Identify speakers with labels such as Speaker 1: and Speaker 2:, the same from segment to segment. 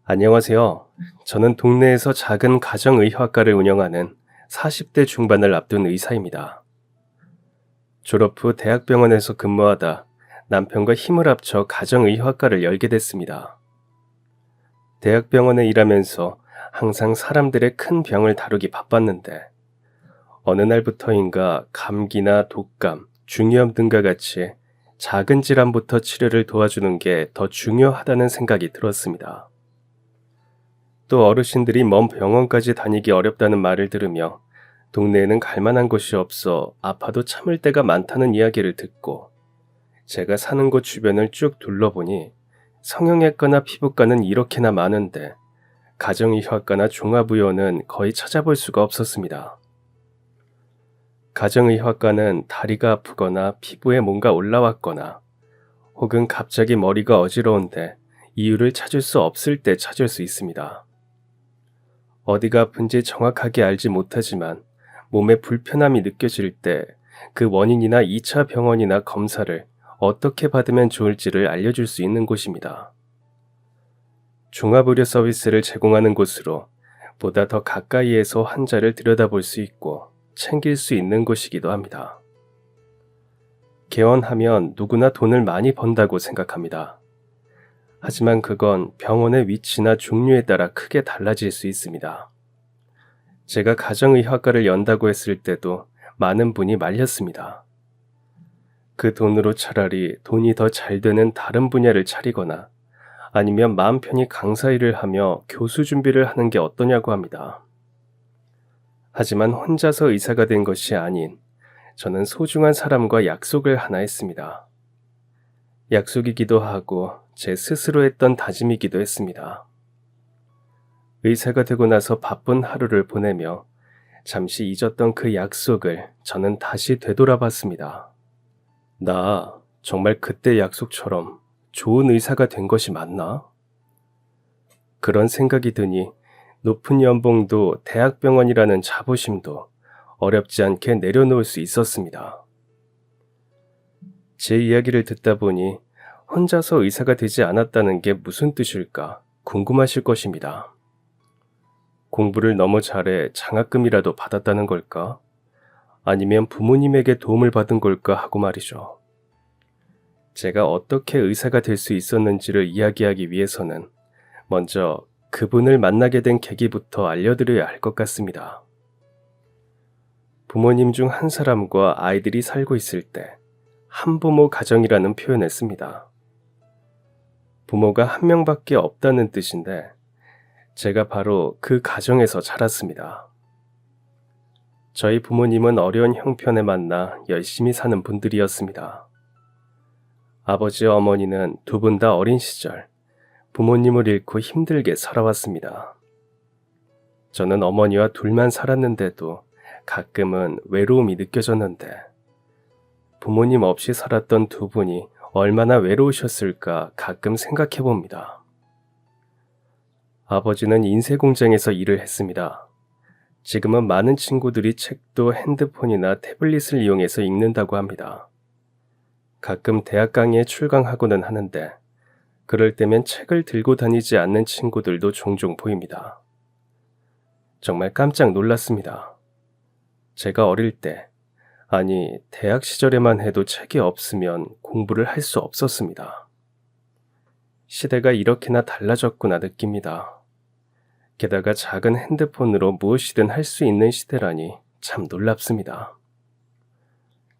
Speaker 1: 안녕하세요. 저는 동네에서 작은 가정의학과를 운영하는 40대 중반을 앞둔 의사입니다. 졸업 후 대학병원에서 근무하다 남편과 힘을 합쳐 가정의학과를 열게 됐습니다. 대학병원에 일하면서 항상 사람들의 큰 병을 다루기 바빴는데 어느 날부터인가 감기나 독감, 중이염 등과 같이 작은 질환부터 치료를 도와주는 게 더 중요하다는 생각이 들었습니다. 또 어르신들이 먼 병원까지 다니기 어렵다는 말을 들으며 동네에는 갈 만한 곳이 없어 아파도 참을 때가 많다는 이야기를 듣고 제가 사는 곳 주변을 쭉 둘러보니 성형외과나 피부과는 이렇게나 많은데 가정의학과나 종합의원은 거의 찾아볼 수가 없었습니다. 가정의학과는 다리가 아프거나 피부에 뭔가 올라왔거나 혹은 갑자기 머리가 어지러운데 이유를 찾을 수 없을 때 찾을 수 있습니다. 어디가 아픈지 정확하게 알지 못하지만 몸에 불편함이 느껴질 때 그 원인이나 2차 병원이나 검사를 어떻게 받으면 좋을지를 알려줄 수 있는 곳입니다. 종합의료 서비스를 제공하는 곳으로 보다 더 가까이에서 환자를 들여다볼 수 있고 챙길 수 있는 곳이기도 합니다. 개원하면 누구나 돈을 많이 번다고 생각합니다. 하지만 그건 병원의 위치나 종류에 따라 크게 달라질 수 있습니다. 제가 가정의학과를 연다고 했을 때도 많은 분이 말렸습니다. 그 돈으로 차라리 돈이 더 잘 되는 다른 분야를 차리거나 아니면 마음 편히 강사 일을 하며 교수 준비를 하는 게 어떠냐고 합니다. 하지만 혼자서 의사가 된 것이 아닌 저는 소중한 사람과 약속을 하나 했습니다. 약속이기도 하고 제 스스로 했던 다짐이기도 했습니다. 의사가 되고 나서 바쁜 하루를 보내며 잠시 잊었던 그 약속을 저는 다시 되돌아봤습니다. 나 정말 그때 약속처럼 좋은 의사가 된 것이 맞나? 그런 생각이 드니 높은 연봉도 대학병원이라는 자부심도 어렵지 않게 내려놓을 수 있었습니다. 제 이야기를 듣다 보니 혼자서 의사가 되지 않았다는 게 무슨 뜻일까 궁금하실 것입니다. 공부를 너무 잘해 장학금이라도 받았다는 걸까? 아니면 부모님에게 도움을 받은 걸까 하고 말이죠. 제가 어떻게 의사가 될 수 있었는지를 이야기하기 위해서는 먼저 그분을 만나게 된 계기부터 알려드려야 할 것 같습니다. 부모님 중 한 사람과 아이들이 살고 있을 때 한부모 가정이라는 표현을 씁니다. 부모가 한 명밖에 없다는 뜻인데 제가 바로 그 가정에서 자랐습니다. 저희 부모님은 어려운 형편에 만나 열심히 사는 분들이었습니다. 아버지와 어머니는 두 분 다 어린 시절 부모님을 잃고 힘들게 살아왔습니다. 저는 어머니와 둘만 살았는데도 가끔은 외로움이 느껴졌는데 부모님 없이 살았던 두 분이 얼마나 외로우셨을까 가끔 생각해 봅니다. 아버지는 인쇄공장에서 일을 했습니다. 지금은 많은 친구들이 책도 핸드폰이나 태블릿을 이용해서 읽는다고 합니다. 가끔 대학 강의에 출강하고는 하는데 그럴 때면 책을 들고 다니지 않는 친구들도 종종 보입니다. 정말 깜짝 놀랐습니다. 제가 어릴 때, 아니 대학 시절에만 해도 책이 없으면 공부를 할 수 없었습니다. 시대가 이렇게나 달라졌구나 느낍니다. 게다가 작은 핸드폰으로 무엇이든 할 수 있는 시대라니 참 놀랍습니다.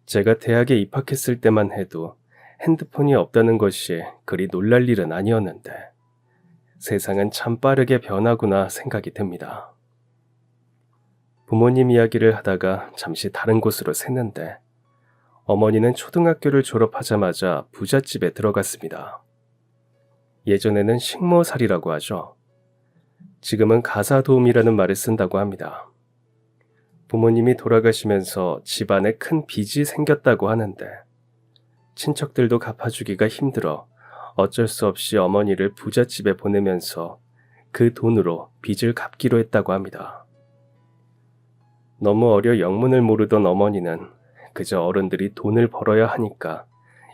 Speaker 1: 제가 대학에 입학했을 때만 해도 핸드폰이 없다는 것이 그리 놀랄 일은 아니었는데 세상은 참 빠르게 변하구나 생각이 듭니다. 부모님 이야기를 하다가 잠시 다른 곳으로 샜는데 어머니는 초등학교를 졸업하자마자 부잣집에 들어갔습니다. 예전에는 식모살이라고 하죠. 지금은 가사도우미라는 말을 쓴다고 합니다. 부모님이 돌아가시면서 집안에 큰 빚이 생겼다고 하는데 친척들도 갚아주기가 힘들어 어쩔 수 없이 어머니를 부잣집에 보내면서 그 돈으로 빚을 갚기로 했다고 합니다. 너무 어려 영문을 모르던 어머니는 그저 어른들이 돈을 벌어야 하니까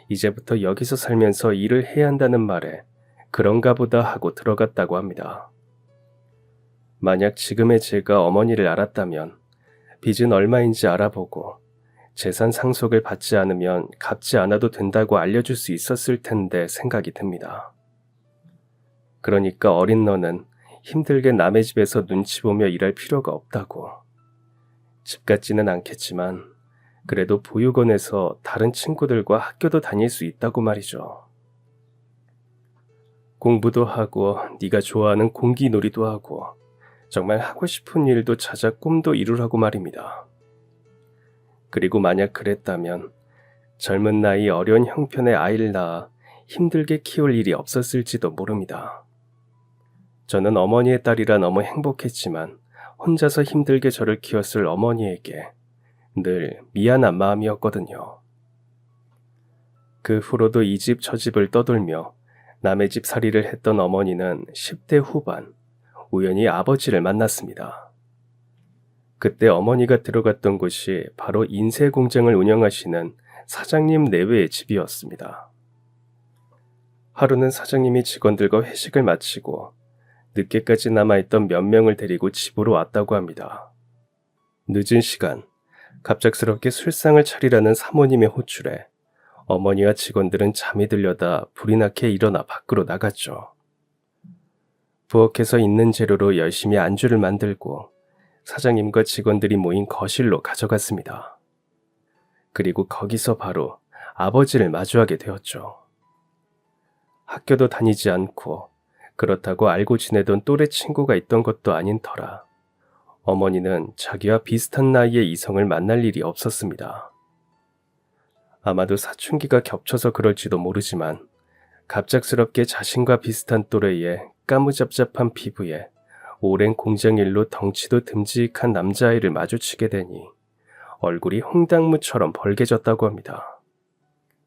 Speaker 1: 이제부터 여기서 살면서 일을 해야 한다는 말에 그런가 보다 하고 들어갔다고 합니다. 만약 지금의 제가 어머니를 알았다면 빚은 얼마인지 알아보고 재산 상속을 받지 않으면 갚지 않아도 된다고 알려줄 수 있었을 텐데 생각이 듭니다. 그러니까 어린 너는 힘들게 남의 집에서 눈치 보며 일할 필요가 없다고. 집 같지는 않겠지만 그래도 보육원에서 다른 친구들과 학교도 다닐 수 있다고 말이죠. 공부도 하고 네가 좋아하는 공기놀이도 하고 정말 하고 싶은 일도 찾아 꿈도 이루라고 말입니다. 그리고 만약 그랬다면 젊은 나이 어려운 형편의 아이를 낳아 힘들게 키울 일이 없었을지도 모릅니다. 저는 어머니의 딸이라 너무 행복했지만 혼자서 힘들게 저를 키웠을 어머니에게 늘 미안한 마음이었거든요. 그 후로도 이 집 저 집을 떠돌며 남의 집 살이를 했던 어머니는 10대 후반 우연히 아버지를 만났습니다. 그때 어머니가 들어갔던 곳이 바로 인쇄 공장을 운영하시는 사장님 내외의 집이었습니다. 하루는 사장님이 직원들과 회식을 마치고 늦게까지 남아있던 몇 명을 데리고 집으로 왔다고 합니다. 늦은 시간, 갑작스럽게 술상을 차리라는 사모님의 호출에 어머니와 직원들은 잠이 들려다 불이 나게 일어나 밖으로 나갔죠. 부엌에서 있는 재료로 열심히 안주를 만들고 사장님과 직원들이 모인 거실로 가져갔습니다. 그리고 거기서 바로 아버지를 마주하게 되었죠. 학교도 다니지 않고 그렇다고 알고 지내던 또래 친구가 있던 것도 아닌 터라 어머니는 자기와 비슷한 나이의 이성을 만날 일이 없었습니다. 아마도 사춘기가 겹쳐서 그럴지도 모르지만 갑작스럽게 자신과 비슷한 또래의 까무잡잡한 피부에 오랜 공장일로 덩치도 듬직한 남자아이를 마주치게 되니 얼굴이 홍당무처럼 벌개졌다고 합니다.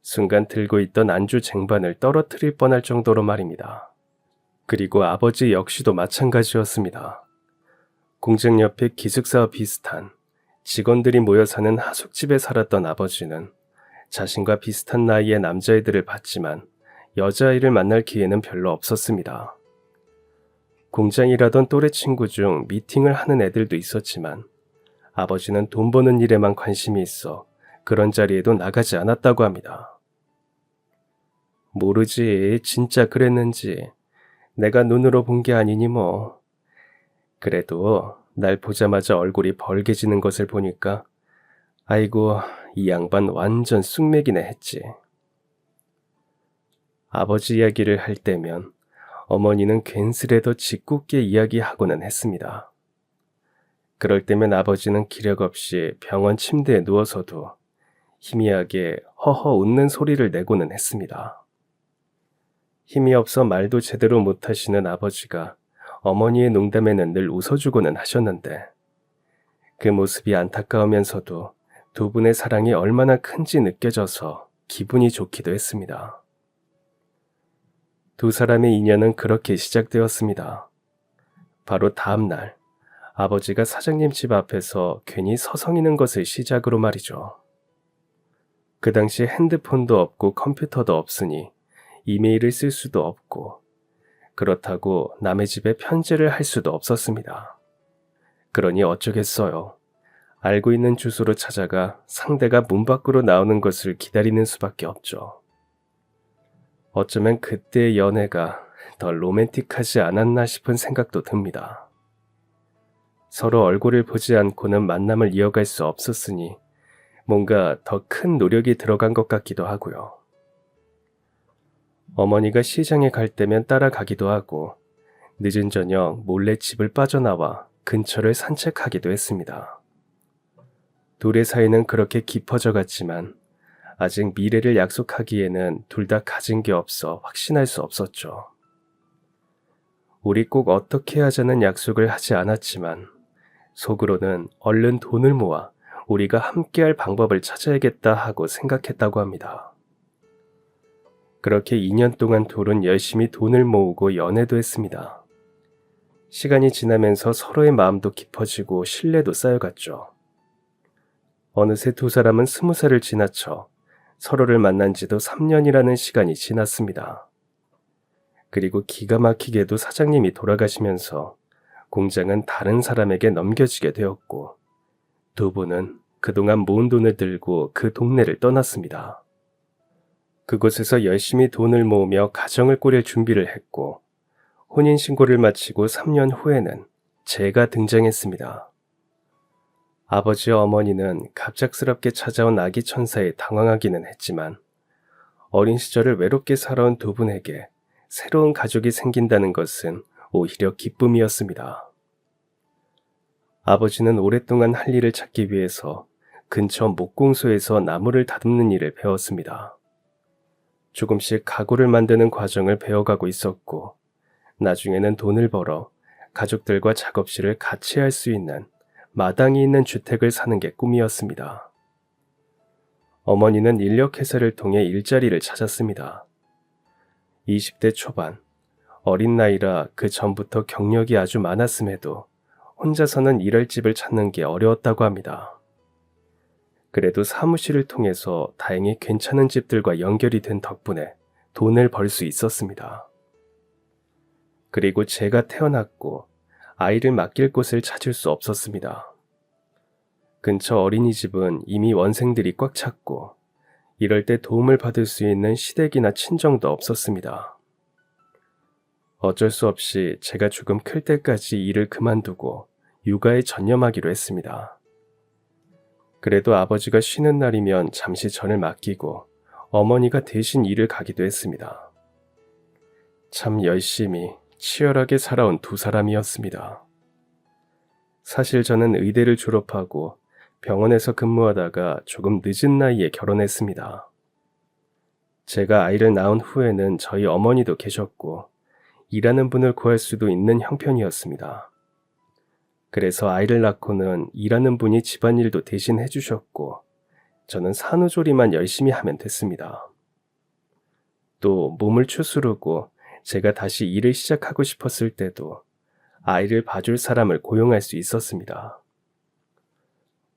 Speaker 1: 순간 들고 있던 안주 쟁반을 떨어뜨릴 뻔할 정도로 말입니다. 그리고 아버지 역시도 마찬가지였습니다. 공장 옆에 기숙사와 비슷한 직원들이 모여 사는 하숙집에 살았던 아버지는 자신과 비슷한 나이의 남자애들을 봤지만 여자아이를 만날 기회는 별로 없었습니다. 공장 일하던 또래 친구 중 미팅을 하는 애들도 있었지만 아버지는 돈 버는 일에만 관심이 있어 그런 자리에도 나가지 않았다고 합니다. 모르지 진짜 그랬는지 내가 눈으로 본 게 아니니 뭐. 그래도 날 보자마자 얼굴이 벌개지는 것을 보니까 아이고 이 양반 완전 쑥맥이네 했지. 아버지 이야기를 할 때면 어머니는 괜스레도 짓궂게 이야기하고는 했습니다. 그럴 때면 아버지는 기력 없이 병원 침대에 누워서도 희미하게 허허 웃는 소리를 내고는 했습니다. 힘이 없어 말도 제대로 못하시는 아버지가 어머니의 농담에는 늘 웃어주고는 하셨는데 그 모습이 안타까우면서도 두 분의 사랑이 얼마나 큰지 느껴져서 기분이 좋기도 했습니다. 두 사람의 인연은 그렇게 시작되었습니다. 바로 다음 날 아버지가 사장님 집 앞에서 괜히 서성이는 것을 시작으로 말이죠. 그 당시 핸드폰도 없고 컴퓨터도 없으니 이메일을 쓸 수도 없고 그렇다고 남의 집에 편지를 할 수도 없었습니다. 그러니 어쩌겠어요. 알고 있는 주소로 찾아가 상대가 문 밖으로 나오는 것을 기다리는 수밖에 없죠. 어쩌면 그때의 연애가 더 로맨틱하지 않았나 싶은 생각도 듭니다. 서로 얼굴을 보지 않고는 만남을 이어갈 수 없었으니 뭔가 더 큰 노력이 들어간 것 같기도 하고요. 어머니가 시장에 갈 때면 따라가기도 하고 늦은 저녁 몰래 집을 빠져나와 근처를 산책하기도 했습니다. 둘의 사이는 그렇게 깊어져 갔지만 아직 미래를 약속하기에는 둘 다 가진 게 없어 확신할 수 없었죠. 우리 꼭 어떻게 하자는 약속을 하지 않았지만 속으로는 얼른 돈을 모아 우리가 함께할 방법을 찾아야겠다 하고 생각했다고 합니다. 그렇게 2년 동안 둘은 열심히 돈을 모으고 연애도 했습니다. 시간이 지나면서 서로의 마음도 깊어지고 신뢰도 쌓여갔죠. 어느새 두 사람은 20살을 지나쳐 서로를 만난 지도 3년이라는 시간이 지났습니다. 그리고 기가 막히게도 사장님이 돌아가시면서 공장은 다른 사람에게 넘겨지게 되었고, 두 분은 그동안 모은 돈을 들고 그 동네를 떠났습니다. 그곳에서 열심히 돈을 모으며 가정을 꾸릴 준비를 했고, 혼인신고를 마치고 3년 후에는 제가 등장했습니다. 아버지와 어머니는 갑작스럽게 찾아온 아기 천사에 당황하기는 했지만, 어린 시절을 외롭게 살아온 두 분에게 새로운 가족이 생긴다는 것은 오히려 기쁨이었습니다. 아버지는 오랫동안 할 일을 찾기 위해서 근처 목공소에서 나무를 다듬는 일을 배웠습니다. 조금씩 가구를 만드는 과정을 배워가고 있었고, 나중에는 돈을 벌어 가족들과 작업실을 같이 할 수 있는 마당이 있는 주택을 사는 게 꿈이었습니다. 어머니는 인력회사를 통해 일자리를 찾았습니다. 20대 초반, 어린 나이라 그 전부터 경력이 아주 많았음에도 혼자서는 일할 집을 찾는 게 어려웠다고 합니다. 그래도 사무실을 통해서 다행히 괜찮은 집들과 연결이 된 덕분에 돈을 벌 수 있었습니다. 그리고 제가 태어났고 아이를 맡길 곳을 찾을 수 없었습니다. 근처 어린이집은 이미 원생들이 꽉 찼고, 이럴 때 도움을 받을 수 있는 시댁이나 친정도 없었습니다. 어쩔 수 없이 제가 조금 클 때까지 일을 그만두고 육아에 전념하기로 했습니다. 그래도 아버지가 쉬는 날이면 잠시 저를 맡기고 어머니가 대신 일을 가기도 했습니다. 참 열심히 치열하게 살아온 두 사람이었습니다. 사실 저는 의대를 졸업하고 병원에서 근무하다가 조금 늦은 나이에 결혼했습니다. 제가 아이를 낳은 후에는 저희 어머니도 계셨고 일하는 분을 구할 수도 있는 형편이었습니다. 그래서 아이를 낳고는 일하는 분이 집안일도 대신 해주셨고 저는 산후조리만 열심히 하면 됐습니다. 또 몸을 추스르고 제가 다시 일을 시작하고 싶었을 때도 아이를 봐줄 사람을 고용할 수 있었습니다.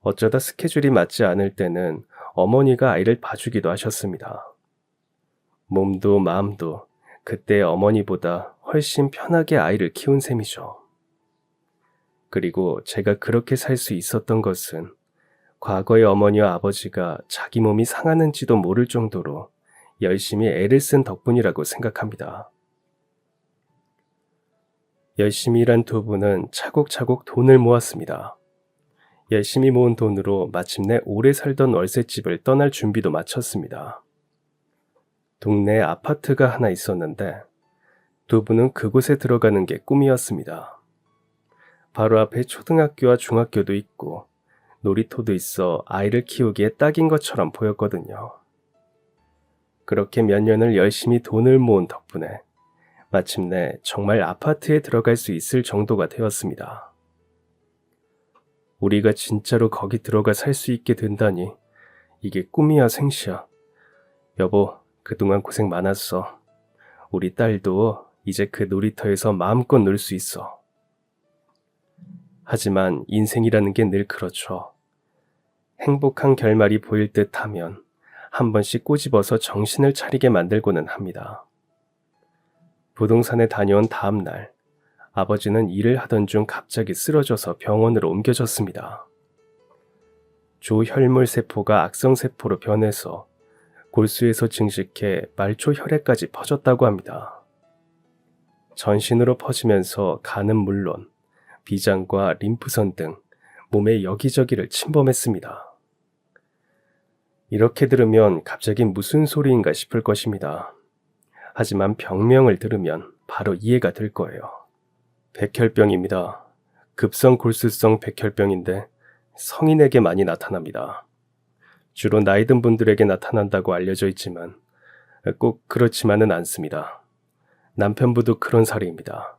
Speaker 1: 어쩌다 스케줄이 맞지 않을 때는 어머니가 아이를 봐주기도 하셨습니다. 몸도 마음도 그때 어머니보다 훨씬 편하게 아이를 키운 셈이죠. 그리고 제가 그렇게 살 수 있었던 것은 과거의 어머니와 아버지가 자기 몸이 상하는지도 모를 정도로 열심히 애를 쓴 덕분이라고 생각합니다. 열심히 일한 두 분은 차곡차곡 돈을 모았습니다. 열심히 모은 돈으로 마침내 오래 살던 월세집을 떠날 준비도 마쳤습니다. 동네에 아파트가 하나 있었는데 두 분은 그곳에 들어가는 게 꿈이었습니다. 바로 앞에 초등학교와 중학교도 있고 놀이터도 있어 아이를 키우기에 딱인 것처럼 보였거든요. 그렇게 몇 년을 열심히 돈을 모은 덕분에 마침내 정말 아파트에 들어갈 수 있을 정도가 되었습니다. 우리가 진짜로 거기 들어가 살 수 있게 된다니 이게 꿈이야 생시야. 여보, 그동안 고생 많았어. 우리 딸도 이제 그 놀이터에서 마음껏 놀 수 있어. 하지만 인생이라는 게 늘 그렇죠. 행복한 결말이 보일 듯 하면 한 번씩 꼬집어서 정신을 차리게 만들고는 합니다. 부동산에 다녀온 다음 날, 아버지는 일을 하던 중 갑자기 쓰러져서 병원으로 옮겨졌습니다. 조혈물세포가 악성세포로 변해서 골수에서 증식해 말초 혈액까지 퍼졌다고 합니다. 전신으로 퍼지면서 간은 물론 비장과 림프선 등 몸의 여기저기를 침범했습니다. 이렇게 들으면 갑자기 무슨 소리인가 싶을 것입니다. 하지만 병명을 들으면 바로 이해가 될 거예요. 백혈병입니다. 급성 골수성 백혈병인데 성인에게 많이 나타납니다. 주로 나이 든 분들에게 나타난다고 알려져 있지만 꼭 그렇지만은 않습니다. 남편분도 그런 사례입니다.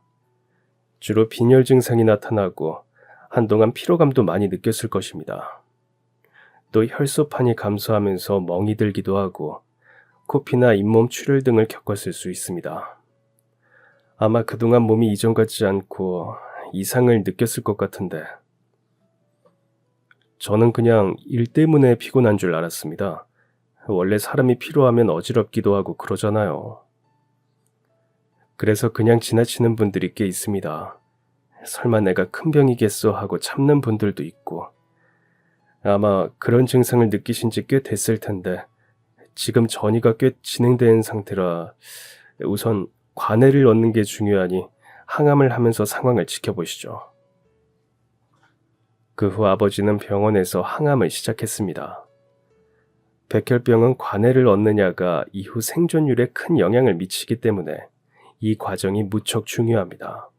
Speaker 1: 주로 빈혈 증상이 나타나고 한동안 피로감도 많이 느꼈을 것입니다. 또 혈소판이 감소하면서 멍이 들기도 하고 코피나 잇몸 출혈 등을 겪었을 수 있습니다. 아마 그동안 몸이 이전 같지 않고 이상을 느꼈을 것 같은데 저는 그냥 일 때문에 피곤한 줄 알았습니다. 원래 사람이 피로하면 어지럽기도 하고 그러잖아요. 그래서 그냥 지나치는 분들이 꽤 있습니다. 설마 내가 큰 병이겠어 하고 참는 분들도 있고, 아마 그런 증상을 느끼신 지 꽤 됐을 텐데 지금 전이가 꽤 진행된 상태라 우선 관해를 얻는 게 중요하니 항암을 하면서 상황을 지켜보시죠. 그 후 아버지는 병원에서 항암을 시작했습니다. 백혈병은 관해를 얻느냐가 이후 생존율에 큰 영향을 미치기 때문에 이 과정이 무척 중요합니다.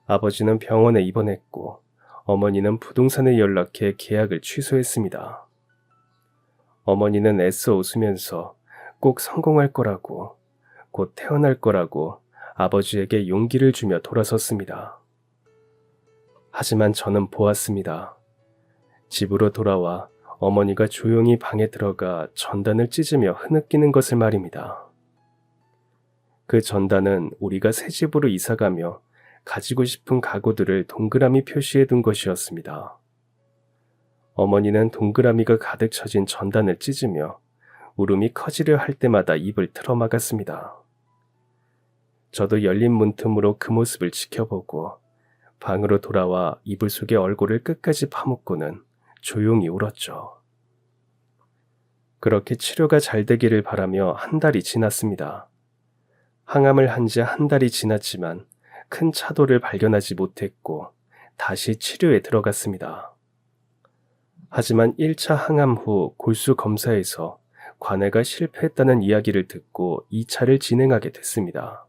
Speaker 1: 아버지는 병원에 입원했고 어머니는 부동산에 연락해 계약을 취소했습니다. 어머니는 애써 웃으면서 꼭 성공할 거라고, 곧 태어날 거라고 아버지에게 용기를 주며 돌아섰습니다. 하지만 저는 보았습니다. 집으로 돌아와 어머니가 조용히 방에 들어가 전단을 찢으며 흐느끼는 것을 말입니다. 그 전단은 우리가 새 집으로 이사가며 가지고 싶은 가구들을 동그라미 표시해 둔 것이었습니다. 어머니는 동그라미가 가득 쳐진 전단을 찢으며 울음이 커지려 할 때마다 입을 틀어막았습니다. 저도 열린 문틈으로 그 모습을 지켜보고 방으로 돌아와 이불 속에 얼굴을 끝까지 파묻고는 조용히 울었죠. 그렇게 치료가 잘 되기를 바라며 한 달이 지났습니다. 항암을 한 지 한 달이 지났지만 큰 차도를 발견하지 못했고 다시 치료에 들어갔습니다. 하지만 1차 항암 후 골수 검사에서 관해가 실패했다는 이야기를 듣고 2차를 진행하게 됐습니다.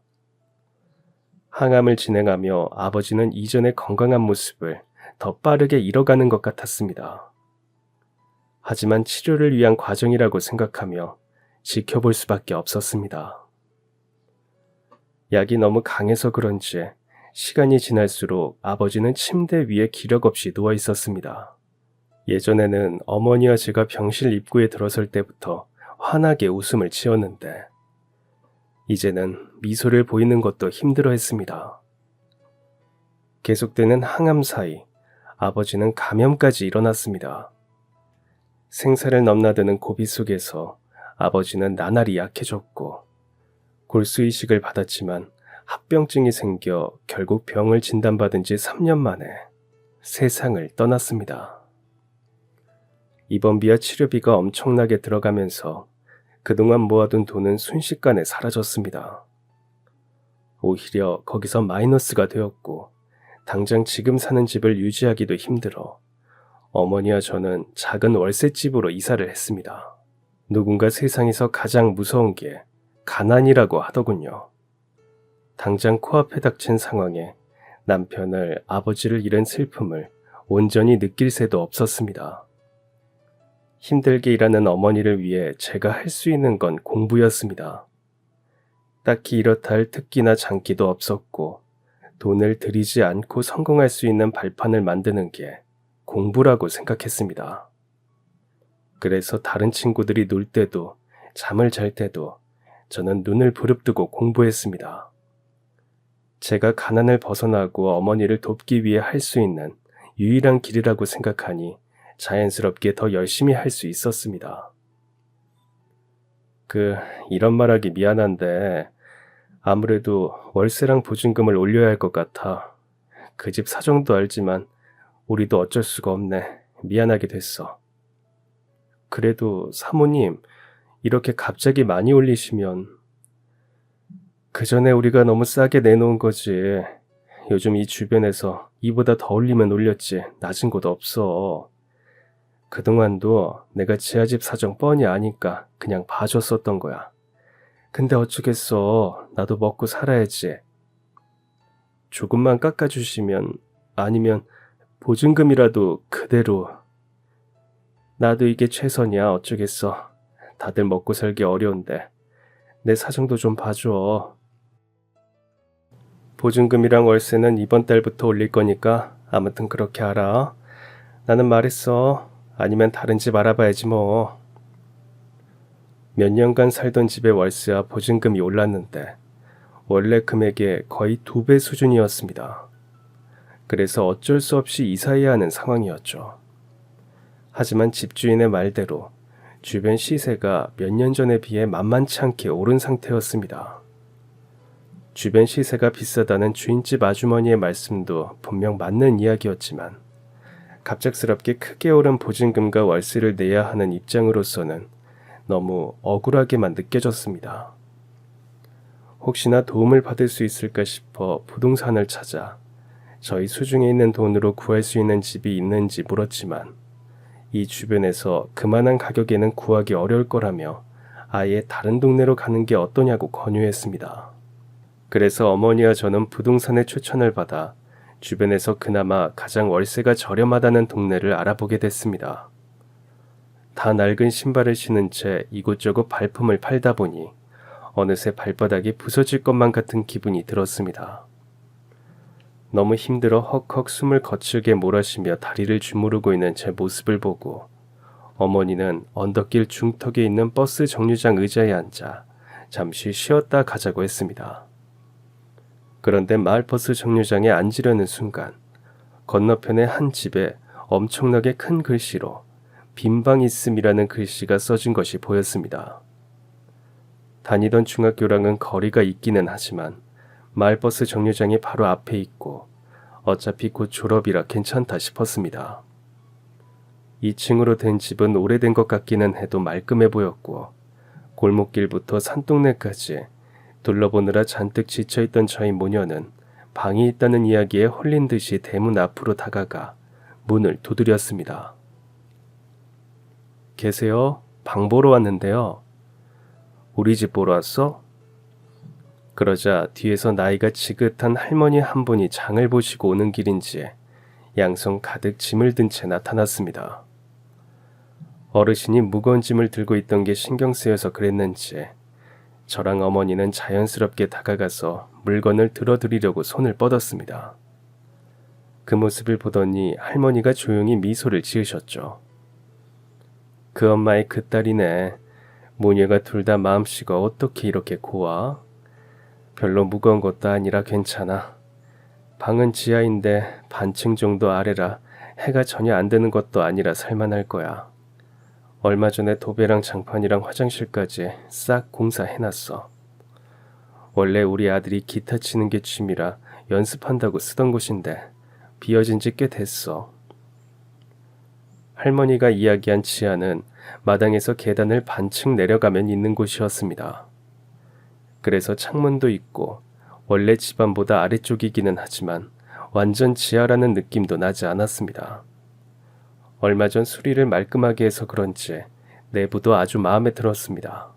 Speaker 1: 항암을 진행하며 아버지는 이전의 건강한 모습을 더 빠르게 잃어가는 것 같았습니다. 하지만 치료를 위한 과정이라고 생각하며 지켜볼 수밖에 없었습니다. 약이 너무 강해서 그런지 시간이 지날수록 아버지는 침대 위에 기력 없이 누워 있었습니다. 예전에는 어머니와 제가 병실 입구에 들어설 때부터 환하게 웃음을 지었는데 이제는 미소를 보이는 것도 힘들어했습니다. 계속되는 항암 사이 아버지는 감염까지 일어났습니다. 생사를 넘나드는 고비 속에서 아버지는 나날이 약해졌고 골수이식을 받았지만 합병증이 생겨 결국 병을 진단받은 지 3년 만에 세상을 떠났습니다. 입원비와 치료비가 엄청나게 들어가면서 그동안 모아둔 돈은 순식간에 사라졌습니다. 오히려 거기서 마이너스가 되었고 당장 지금 사는 집을 유지하기도 힘들어 어머니와 저는 작은 월세집으로 이사를 했습니다. 누군가 세상에서 가장 무서운 게 가난이라고 하더군요. 당장 코앞에 닥친 상황에 남편을, 아버지를 잃은 슬픔을 온전히 느낄 새도 없었습니다. 힘들게 일하는 어머니를 위해 제가 할 수 있는 건 공부였습니다. 딱히 이렇다 할 특기나 장기도 없었고 돈을 들이지 않고 성공할 수 있는 발판을 만드는 게 공부라고 생각했습니다. 그래서 다른 친구들이 놀 때도 잠을 잘 때도 저는 눈을 부릅뜨고 공부했습니다. 제가 가난을 벗어나고 어머니를 돕기 위해 할 수 있는 유일한 길이라고 생각하니 자연스럽게 더 열심히 할 수 있었습니다. 이런 말하기 미안한데 아무래도 월세랑 보증금을 올려야 할 것 같아. 그 집 사정도 알지만 우리도 어쩔 수가 없네. 미안하게 됐어. 그래도 사모님, 이렇게 갑자기 많이 올리시면 그 전에 우리가 너무 싸게 내놓은 거지. 요즘 이 주변에서 이보다 더 올리면 올렸지 낮은 곳 없어. 그동안도 내가 지하집 사정 뻔히 아니까 그냥 봐줬었던 거야. 근데 어쩌겠어. 나도 먹고 살아야지. 조금만 깎아주시면 아니면 보증금이라도 그대로. 나도 이게 최선이야. 어쩌겠어. 다들 먹고 살기 어려운데 내 사정도 좀 봐줘. 보증금이랑 월세는 이번 달부터 올릴 거니까 아무튼 그렇게 알아. 나는 말했어. 아니면 다른 집 알아봐야지 뭐. 몇 년간 살던 집의 월세와 보증금이 올랐는데 원래 금액의 거의 2배 수준이었습니다. 그래서 어쩔 수 없이 이사해야 하는 상황이었죠. 하지만 집주인의 말대로 주변 시세가 몇 년 전에 비해 만만치 않게 오른 상태였습니다. 주변 시세가 비싸다는 주인집 아주머니의 말씀도 분명 맞는 이야기였지만 갑작스럽게 크게 오른 보증금과 월세를 내야 하는 입장으로서는 너무 억울하게만 느껴졌습니다. 혹시나 도움을 받을 수 있을까 싶어 부동산을 찾아 저희 수중에 있는 돈으로 구할 수 있는 집이 있는지 물었지만 이 주변에서 그만한 가격에는 구하기 어려울 거라며 아예 다른 동네로 가는 게 어떠냐고 권유했습니다. 그래서 어머니와 저는 부동산의 추천을 받아 주변에서 그나마 가장 월세가 저렴하다는 동네를 알아보게 됐습니다. 다 낡은 신발을 신은 채 이곳저곳 발품을 팔다 보니 어느새 발바닥이 부서질 것만 같은 기분이 들었습니다. 너무 힘들어 헉헉 숨을 거칠게 몰아쉬며 다리를 주무르고 있는 제 모습을 보고 어머니는 언덕길 중턱에 있는 버스 정류장 의자에 앉아 잠시 쉬었다 가자고 했습니다. 그런데 마을버스 정류장에 앉으려는 순간 건너편의 한 집에 엄청나게 큰 글씨로 빈방 있음이라는 글씨가 써진 것이 보였습니다. 다니던 중학교랑은 거리가 있기는 하지만 마을버스 정류장이 바로 앞에 있고 어차피 곧 졸업이라 괜찮다 싶었습니다. 2층으로 된 집은 오래된 것 같기는 해도 말끔해 보였고 골목길부터 산동네까지 둘러보느라 잔뜩 지쳐있던 저희 모녀는 방이 있다는 이야기에 홀린 듯이 대문 앞으로 다가가 문을 두드렸습니다. 계세요? 방 보러 왔는데요. 우리 집 보러 왔어? 그러자 뒤에서 나이가 지긋한 할머니 한 분이 장을 보시고 오는 길인지 양손 가득 짐을 든 채 나타났습니다. 어르신이 무거운 짐을 들고 있던 게 신경 쓰여서 그랬는지 저랑 어머니는 자연스럽게 다가가서 물건을 들어드리려고 손을 뻗었습니다. 그 모습을 보더니 할머니가 조용히 미소를 지으셨죠. 그 엄마의 그 딸이네. 모녀가 둘 다 마음씨가 어떻게 이렇게 고와? 별로 무거운 것도 아니라 괜찮아. 방은 지하인데 반층 정도 아래라 해가 전혀 안 드는 것도 아니라 살만할 거야. 얼마 전에 도배랑 장판이랑 화장실까지 싹 공사해놨어. 원래 우리 아들이 기타 치는 게 취미라 연습한다고 쓰던 곳인데 비어진 지 꽤 됐어. 할머니가 이야기한 지하는 마당에서 계단을 반층 내려가면 있는 곳이었습니다. 그래서 창문도 있고 원래 집안보다 아래쪽이기는 하지만 완전 지하라는 느낌도 나지 않았습니다. 얼마 전 수리를 말끔하게 해서 그런지 내부도 아주 마음에 들었습니다.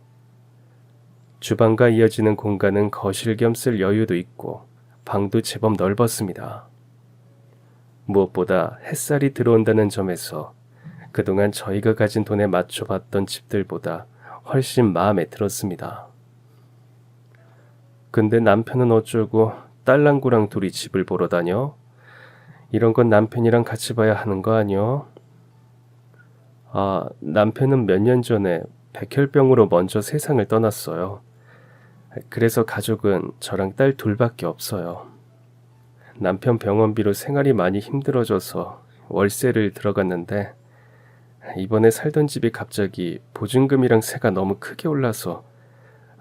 Speaker 1: 주방과 이어지는 공간은 거실 겸 쓸 여유도 있고 방도 제법 넓었습니다. 무엇보다 햇살이 들어온다는 점에서 그동안 저희가 가진 돈에 맞춰봤던 집들보다 훨씬 마음에 들었습니다. 근데 남편은 어쩌고 딸랑구랑 둘이 집을 보러 다녀? 이런 건 남편이랑 같이 봐야 하는 거 아니요? 아, 남편은 몇 년 전에 백혈병으로 먼저 세상을 떠났어요. 그래서 가족은 저랑 딸 둘밖에 없어요. 남편 병원비로 생활이 많이 힘들어져서 월세를 들어갔는데 이번에 살던 집이 갑자기 보증금이랑 세가 너무 크게 올라서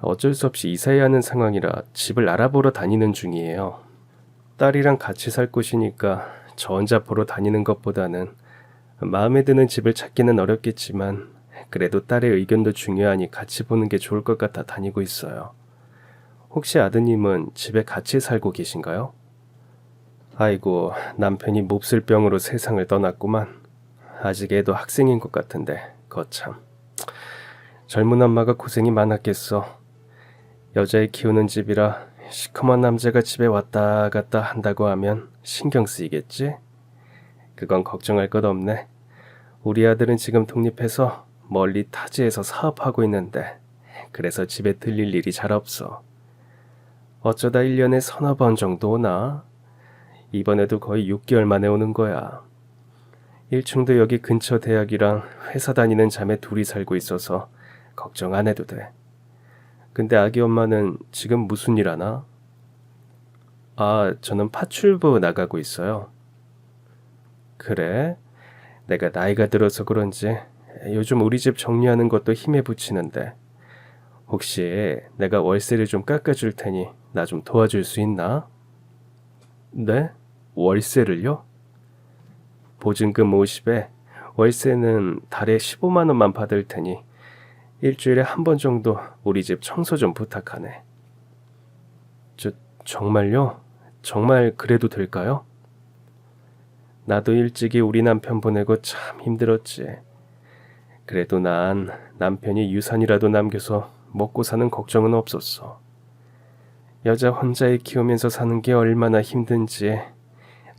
Speaker 1: 어쩔 수 없이 이사해야 하는 상황이라 집을 알아보러 다니는 중이에요. 딸이랑 같이 살 곳이니까 저 혼자 보러 다니는 것보다는 마음에 드는 집을 찾기는 어렵겠지만 그래도 딸의 의견도 중요하니 같이 보는 게 좋을 것 같아 다니고 있어요. 혹시 아드님은 집에 같이 살고 계신가요? 아이고, 남편이 몹쓸 병으로 세상을 떠났구만. 아직 애도 학생인 것 같은데 거참. 젊은 엄마가 고생이 많았겠어. 여자애 키우는 집이라 시커먼 남자가 집에 왔다 갔다 한다고 하면 신경 쓰이겠지? 그건 걱정할 것 없네. 우리 아들은 지금 독립해서 멀리 타지에서 사업하고 있는데 그래서 집에 들릴 일이 잘 없어. 어쩌다 1년에 서너 번 정도 오나? 이번에도 거의 6개월 만에 오는 거야. 1층도 여기 근처 대학이랑 회사 다니는 자매 둘이 살고 있어서 걱정 안 해도 돼. 근데 아기 엄마는 지금 무슨 일 하나? 아, 저는 파출부 나가고 있어요. 그래? 내가 나이가 들어서 그런지 요즘 우리 집 정리하는 것도 힘에 부치는데 혹시 내가 월세를 좀 깎아줄 테니 나 좀 도와줄 수 있나? 네? 월세를요? 보증금 50에 월세는 달에 15만 원만 받을 테니 일주일에 한 번 정도 우리 집 청소 좀 부탁하네. 정말요? 정말 그래도 될까요? 나도 일찍이 우리 남편 보내고 참 힘들었지. 그래도 난 남편이 유산이라도 남겨서 먹고 사는 걱정은 없었어. 여자 혼자 애 키우면서 사는 게 얼마나 힘든지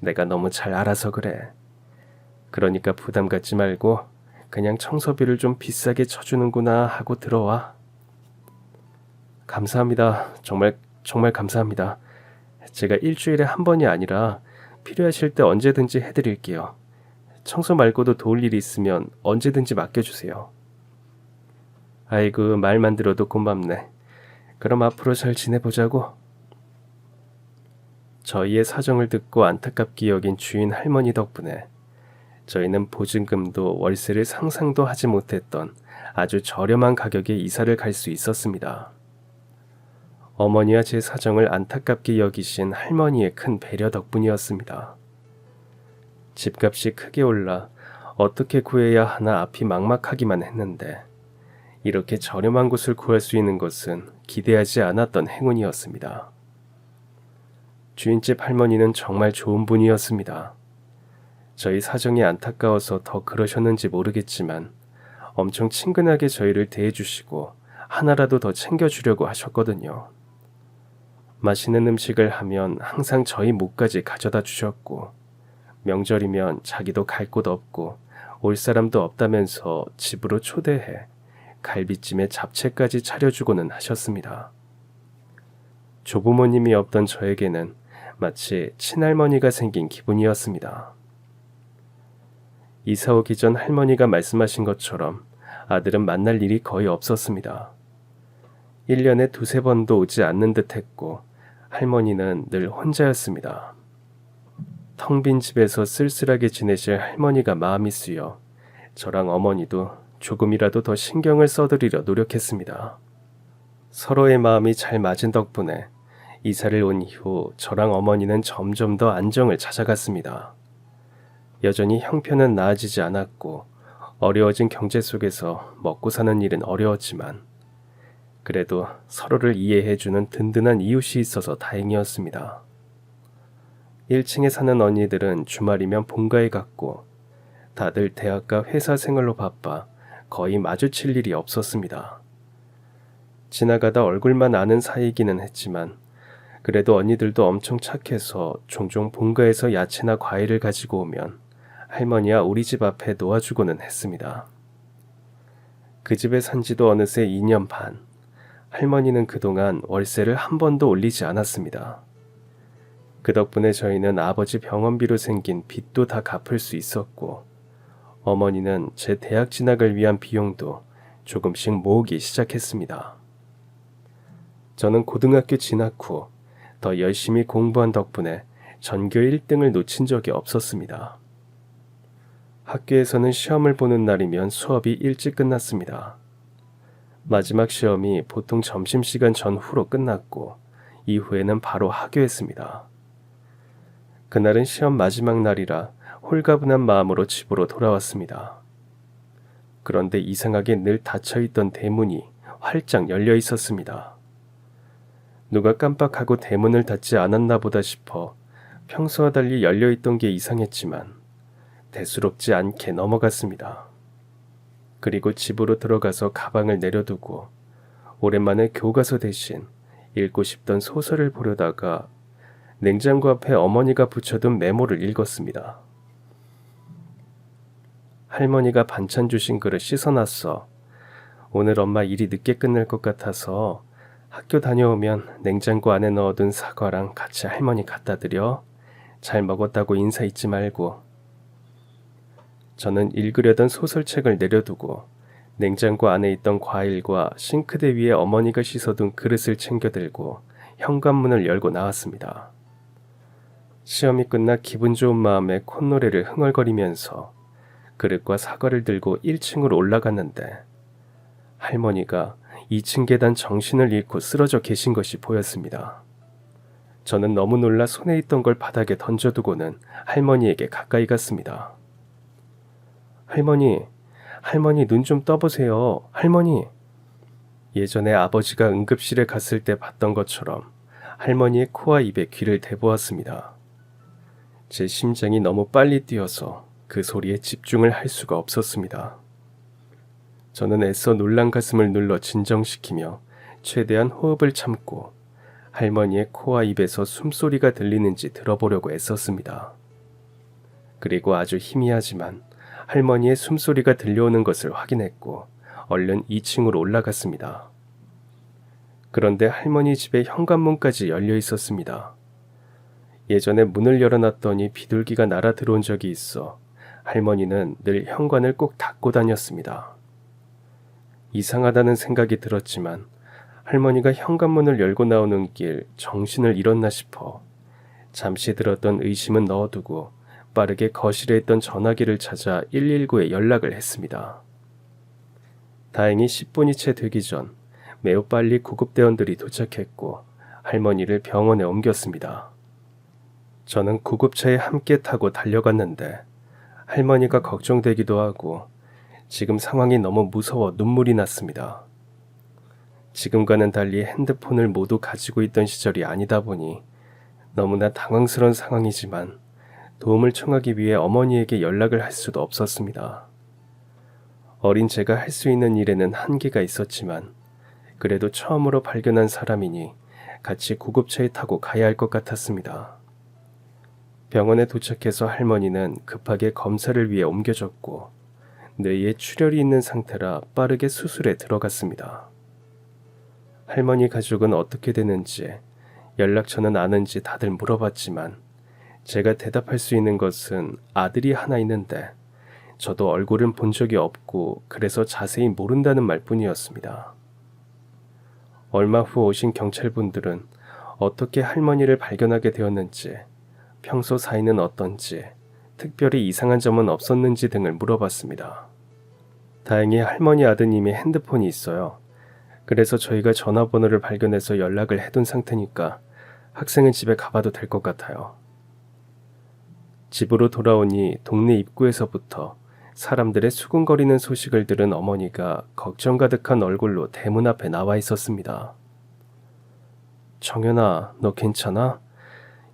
Speaker 1: 내가 너무 잘 알아서 그래. 그러니까 부담 갖지 말고 그냥 청소비를 좀 비싸게 쳐주는구나 하고 들어와. 감사합니다. 정말 감사합니다. 제가 일주일에 한 번이 아니라 필요하실 때 언제든지 해드릴게요. 청소 말고도 도울 일이 있으면 언제든지 맡겨주세요. 아이고, 말만 들어도 고맙네. 그럼 앞으로 잘 지내보자고. 저희의 사정을 듣고 안타깝게 여긴 주인 할머니 덕분에 저희는 보증금도 월세를 상상도 하지 못했던 아주 저렴한 가격에 이사를 갈 수 있었습니다. 어머니와 제 사정을 안타깝게 여기신 할머니의 큰 배려 덕분이었습니다. 집값이 크게 올라 어떻게 구해야 하나 앞이 막막하기만 했는데 이렇게 저렴한 곳을 구할 수 있는 것은 기대하지 않았던 행운이었습니다. 주인집 할머니는 정말 좋은 분이었습니다. 저희 사정이 안타까워서 더 그러셨는지 모르겠지만 엄청 친근하게 저희를 대해주시고 하나라도 더 챙겨주려고 하셨거든요. 맛있는 음식을 하면 항상 저희 목까지 가져다 주셨고 명절이면 자기도 갈 곳 없고 올 사람도 없다면서 집으로 초대해 갈비찜에 잡채까지 차려주고는 하셨습니다. 조부모님이 없던 저에게는 마치 친할머니가 생긴 기분이었습니다. 이사 오기 전 할머니가 말씀하신 것처럼 아들은 만날 일이 거의 없었습니다. 1년에 두세 번도 오지 않는 듯 했고 할머니는 늘 혼자였습니다. 텅 빈 집에서 쓸쓸하게 지내실 할머니가 마음이 쓰여 저랑 어머니도 조금이라도 더 신경을 써드리려 노력했습니다. 서로의 마음이 잘 맞은 덕분에 이사를 온 이후 저랑 어머니는 점점 더 안정을 찾아갔습니다. 여전히 형편은 나아지지 않았고 어려워진 경제 속에서 먹고 사는 일은 어려웠지만 그래도 서로를 이해해주는 든든한 이웃이 있어서 다행이었습니다. 1층에 사는 언니들은 주말이면 본가에 갔고 다들 대학과 회사 생활로 바빠 거의 마주칠 일이 없었습니다. 지나가다 얼굴만 아는 사이이기는 했지만 그래도 언니들도 엄청 착해서 종종 본가에서 야채나 과일을 가지고 오면 할머니와 우리 집 앞에 놓아주고는 했습니다. 그 집에 산 지도 어느새 2년 반. 할머니는 그동안 월세를 한 번도 올리지 않았습니다. 그 덕분에 저희는 아버지 병원비로 생긴 빚도 다 갚을 수 있었고 어머니는 제 대학 진학을 위한 비용도 조금씩 모으기 시작했습니다. 저는 고등학교 진학 후 더 열심히 공부한 덕분에 전교 1등을 놓친 적이 없었습니다. 학교에서는 시험을 보는 날이면 수업이 일찍 끝났습니다. 마지막 시험이 보통 점심시간 전후로 끝났고 이후에는 바로 하교했습니다. 그날은 시험 마지막 날이라 홀가분한 마음으로 집으로 돌아왔습니다. 그런데 이상하게 늘 닫혀있던 대문이 활짝 열려 있었습니다. 누가 깜빡하고 대문을 닫지 않았나 보다 싶어 평소와 달리 열려있던 게 이상했지만 대수롭지 않게 넘어갔습니다. 그리고 집으로 들어가서 가방을 내려두고 오랜만에 교과서 대신 읽고 싶던 소설을 보려다가 냉장고 앞에 어머니가 붙여둔 메모를 읽었습니다. 할머니가 반찬 주신 그릇 씻어놨어. 오늘 엄마 일이 늦게 끝날 것 같아서 학교 다녀오면 냉장고 안에 넣어둔 사과랑 같이 할머니 갖다 드려. 잘 먹었다고 인사 잊지 말고. 저는 읽으려던 소설책을 내려두고 냉장고 안에 있던 과일과 싱크대 위에 어머니가 씻어둔 그릇을 챙겨들고 현관문을 열고 나왔습니다. 시험이 끝나 기분 좋은 마음에 콧노래를 흥얼거리면서 그릇과 사과를 들고 1층으로 올라갔는데 할머니가 2층 계단 정신을 잃고 쓰러져 계신 것이 보였습니다. 저는 너무 놀라 손에 있던 걸 바닥에 던져두고는 할머니에게 가까이 갔습니다. 할머니, 할머니 눈 좀 떠보세요. 할머니. 예전에 아버지가 응급실에 갔을 때 봤던 것처럼 할머니의 코와 입에 귀를 대보았습니다. 제 심장이 너무 빨리 뛰어서 그 소리에 집중을 할 수가 없었습니다. 저는 애써 놀란 가슴을 눌러 진정시키며 최대한 호흡을 참고 할머니의 코와 입에서 숨소리가 들리는지 들어보려고 애썼습니다. 그리고 아주 희미하지만 할머니의 숨소리가 들려오는 것을 확인했고 얼른 2층으로 올라갔습니다. 그런데 할머니 집의 현관문까지 열려 있었습니다. 예전에 문을 열어놨더니 비둘기가 날아 들어온 적이 있어 할머니는 늘 현관을 꼭 닫고 다녔습니다. 이상하다는 생각이 들었지만 할머니가 현관문을 열고 나오는 길 정신을 잃었나 싶어 잠시 들었던 의심은 넣어두고 빠르게 거실에 있던 전화기를 찾아 119에 연락을 했습니다. 다행히 10분이 채 되기 전 매우 빨리 구급대원들이 도착했고 할머니를 병원에 옮겼습니다. 저는 구급차에 함께 타고 달려갔는데 할머니가 걱정되기도 하고 지금 상황이 너무 무서워 눈물이 났습니다. 지금과는 달리 핸드폰을 모두 가지고 있던 시절이 아니다 보니 너무나 당황스러운 상황이지만 도움을 청하기 위해 어머니에게 연락을 할 수도 없었습니다. 어린 제가 할 수 있는 일에는 한계가 있었지만 그래도 처음으로 발견한 사람이니 같이 구급차에 타고 가야 할 것 같았습니다. 병원에 도착해서 할머니는 급하게 검사를 위해 옮겨졌고 뇌에 출혈이 있는 상태라 빠르게 수술에 들어갔습니다. 할머니 가족은 어떻게 되는지 연락처는 아는지 다들 물어봤지만 제가 대답할 수 있는 것은 아들이 하나 있는데 저도 얼굴은 본 적이 없고 그래서 자세히 모른다는 말뿐이었습니다. 얼마 후 오신 경찰분들은 어떻게 할머니를 발견하게 되었는지, 평소 사이는 어떤지, 특별히 이상한 점은 없었는지 등을 물어봤습니다. 다행히 할머니 아드님이 핸드폰이 있어요. 그래서 저희가 전화번호를 발견해서 연락을 해둔 상태니까 학생은 집에 가봐도 될 것 같아요. 집으로 돌아오니 동네 입구에서부터 사람들의 수군거리는 소식을 들은 어머니가 걱정 가득한 얼굴로 대문 앞에 나와 있었습니다. 정연아, 너 괜찮아?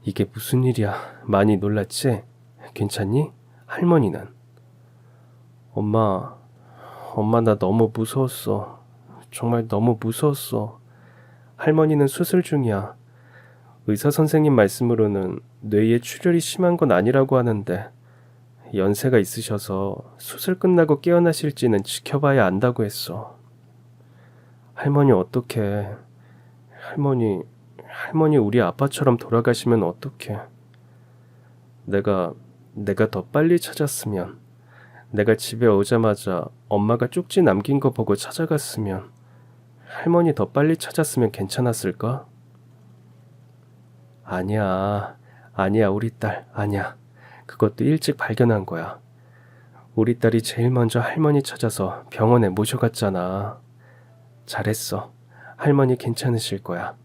Speaker 1: 이게 무슨 일이야? 많이 놀랐지? 괜찮니? 할머니는? 엄마 나 너무 무서웠어. 정말 너무 무서웠어. 할머니는 수술 중이야. 의사 선생님 말씀으로는 뇌에 출혈이 심한 건 아니라고 하는데 연세가 있으셔서 수술 끝나고 깨어나실지는 지켜봐야 안다고 했어. 할머니 어떡해. 할머니 우리 아빠처럼 돌아가시면 어떡해. 내가 더 빨리 찾았으면, 내가 집에 오자마자 엄마가 쪽지 남긴 거 보고 찾아갔으면, 할머니 더 빨리 찾았으면 괜찮았을까? 아니야 우리 딸 아니야. 그것도 일찍 발견한 거야. 우리 딸이 제일 먼저 할머니 찾아서 병원에 모셔갔잖아. 잘했어. 할머니 괜찮으실 거야.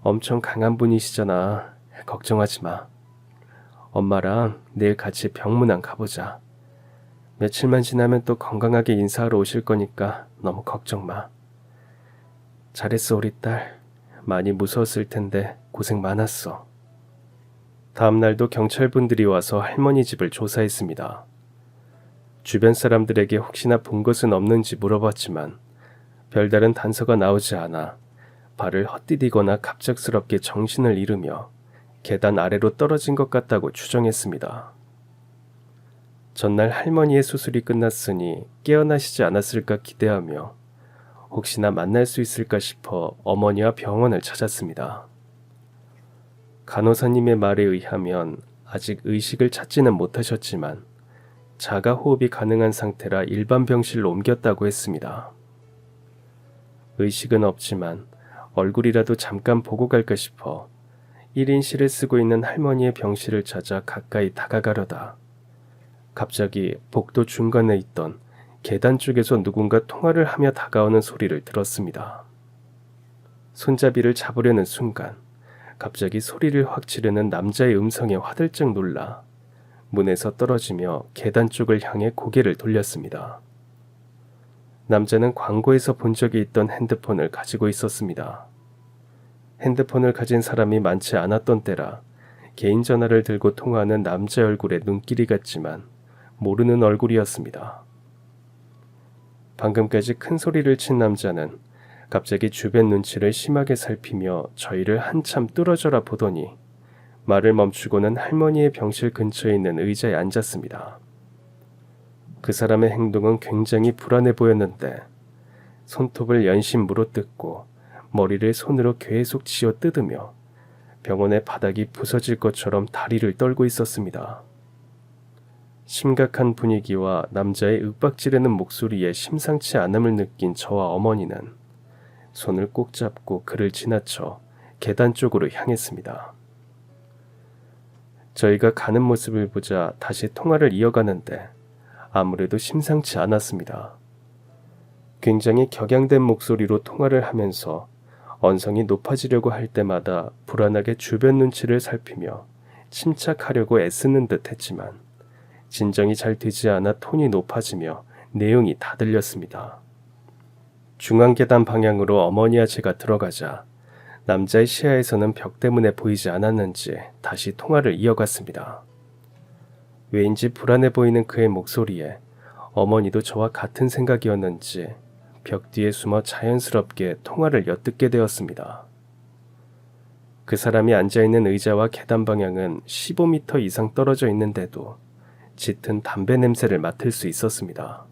Speaker 1: 엄청 강한 분이시잖아. 걱정하지 마. 엄마랑 내일 같이 병문안 가보자. 며칠만 지나면 또 건강하게 인사하러 오실 거니까 너무 걱정 마. 잘했어 우리 딸. 많이 무서웠을 텐데 고생 많았어. 다음 날도 경찰분들이 와서 할머니 집을 조사했습니다. 주변 사람들에게 혹시나 본 것은 없는지 물어봤지만 별다른 단서가 나오지 않아 발을 헛디디거나 갑작스럽게 정신을 잃으며 계단 아래로 떨어진 것 같다고 추정했습니다. 전날 할머니의 수술이 끝났으니 깨어나시지 않았을까 기대하며 혹시나 만날 수 있을까 싶어 어머니와 병원을 찾았습니다. 간호사님의 말에 의하면 아직 의식을 찾지는 못하셨지만 자가 호흡이 가능한 상태라 일반 병실로 옮겼다고 했습니다. 의식은 없지만 얼굴이라도 잠깐 보고 갈까 싶어 1인실을 쓰고 있는 할머니의 병실을 찾아 가까이 다가가려다 갑자기 복도 중간에 있던 계단 쪽에서 누군가 통화를 하며 다가오는 소리를 들었습니다. 손잡이를 잡으려는 순간 갑자기 소리를 확 지르는 남자의 음성에 화들짝 놀라 문에서 떨어지며 계단 쪽을 향해 고개를 돌렸습니다. 남자는 광고에서 본 적이 있던 핸드폰을 가지고 있었습니다. 핸드폰을 가진 사람이 많지 않았던 때라 개인 전화를 들고 통화하는 남자 얼굴에 눈길이 갔지만 모르는 얼굴이었습니다. 방금까지 큰 소리를 친 남자는 갑자기 주변 눈치를 심하게 살피며 저희를 한참 뚫어져라 보더니 말을 멈추고는 할머니의 병실 근처에 있는 의자에 앉았습니다. 그 사람의 행동은 굉장히 불안해 보였는데 손톱을 연신 물어뜯고 머리를 손으로 계속 쥐어 뜯으며 병원의 바닥이 부서질 것처럼 다리를 떨고 있었습니다. 심각한 분위기와 남자의 윽박지르는 목소리에 심상치 않음을 느낀 저와 어머니는 손을 꼭 잡고 그를 지나쳐 계단 쪽으로 향했습니다. 저희가 가는 모습을 보자 다시 통화를 이어가는데 아무래도 심상치 않았습니다. 굉장히 격양된 목소리로 통화를 하면서 언성이 높아지려고 할 때마다 불안하게 주변 눈치를 살피며 침착하려고 애쓰는 듯 했지만 진정이 잘 되지 않아 톤이 높아지며 내용이 다 들렸습니다. 중앙계단 방향으로 어머니와 제가 들어가자 남자의 시야에서는 벽 때문에 보이지 않았는지 다시 통화를 이어갔습니다. 왜인지 불안해 보이는 그의 목소리에 어머니도 저와 같은 생각이었는지 벽 뒤에 숨어 자연스럽게 통화를 엿듣게 되었습니다. 그 사람이 앉아있는 의자와 계단 방향은 15m 이상 떨어져 있는데도 짙은 담배 냄새를 맡을 수 있었습니다.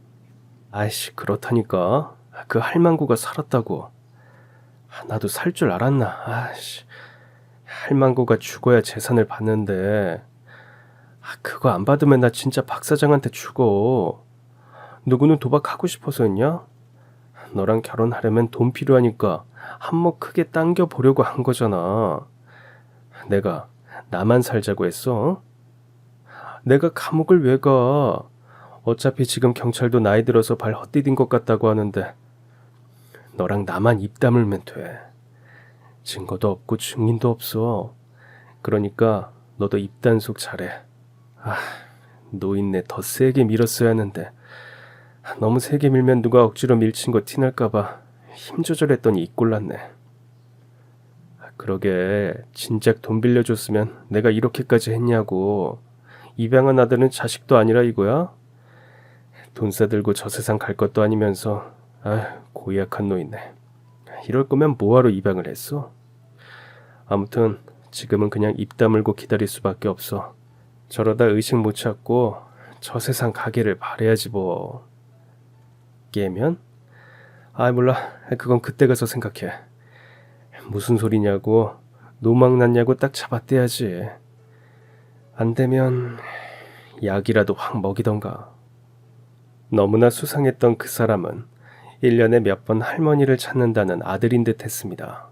Speaker 1: 아이씨, 그렇다니까. 그 할망구가 살았다고. 나도 살 줄 알았나. 아이씨, 할망구가 죽어야 재산을 받는데 그거 안 받으면 나 진짜 박 사장한테 죽어. 누구는 도박하고 싶어서였냐? 너랑 결혼하려면 돈 필요하니까 한몫 크게 당겨보려고 한 거잖아. 내가 나만 살자고 했어? 내가 감옥을 왜 가? 어차피 지금 경찰도 나이 들어서 발 헛디딘 것 같다고 하는데 너랑 나만 입 다물면 돼. 증거도 없고 증인도 없어. 그러니까 너도 입단속 잘해. 노인네 더 세게 밀었어야 하는데 너무 세게 밀면 누가 억지로 밀친 거 티날까봐 힘 조절했더니 이 꼴났네. 그러게 진작 돈 빌려줬으면 내가 이렇게까지 했냐고. 입양한 아들은 자식도 아니라 이거야? 돈 싸들고 저 세상 갈 것도 아니면서 고약한 노인네. 이럴 거면 뭐하러 입양을 했어? 아무튼 지금은 그냥 입 다물고 기다릴 수밖에 없어. 저러다 의식 못 찾고 저 세상 가기를 바라야지 뭐. 깨면? 몰라. 그건 그때 가서 생각해. 무슨 소리냐고. 노망 났냐고 딱 잡아떼야지. 안 되면 약이라도 확 먹이던가. 너무나 수상했던 그 사람은 1년에 몇 번 할머니를 찾는다는 아들인 듯 했습니다.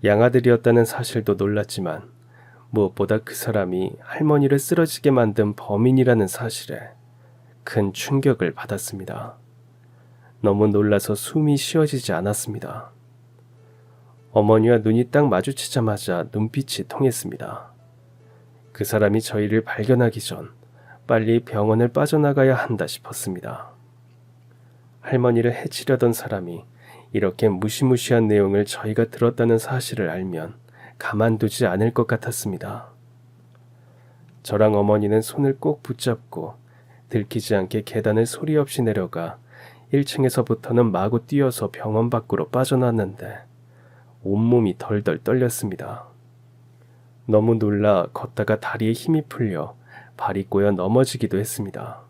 Speaker 1: 양아들이었다는 사실도 놀랐지만 무엇보다 그 사람이 할머니를 쓰러지게 만든 범인이라는 사실에 큰 충격을 받았습니다. 너무 놀라서 숨이 쉬어지지 않았습니다. 어머니와 눈이 딱 마주치자마자 눈빛이 통했습니다. 그 사람이 저희를 발견하기 전 빨리 병원을 빠져나가야 한다 싶었습니다. 할머니를 해치려던 사람이 이렇게 무시무시한 내용을 저희가 들었다는 사실을 알면 가만두지 않을 것 같았습니다. 저랑 어머니는 손을 꼭 붙잡고 들키지 않게 계단을 소리 없이 내려가 1층에서부터는 마구 뛰어서 병원 밖으로 빠져나왔는데 온몸이 덜덜 떨렸습니다. 너무 놀라 걷다가 다리에 힘이 풀려 발이 꼬여 넘어지기도 했습니다.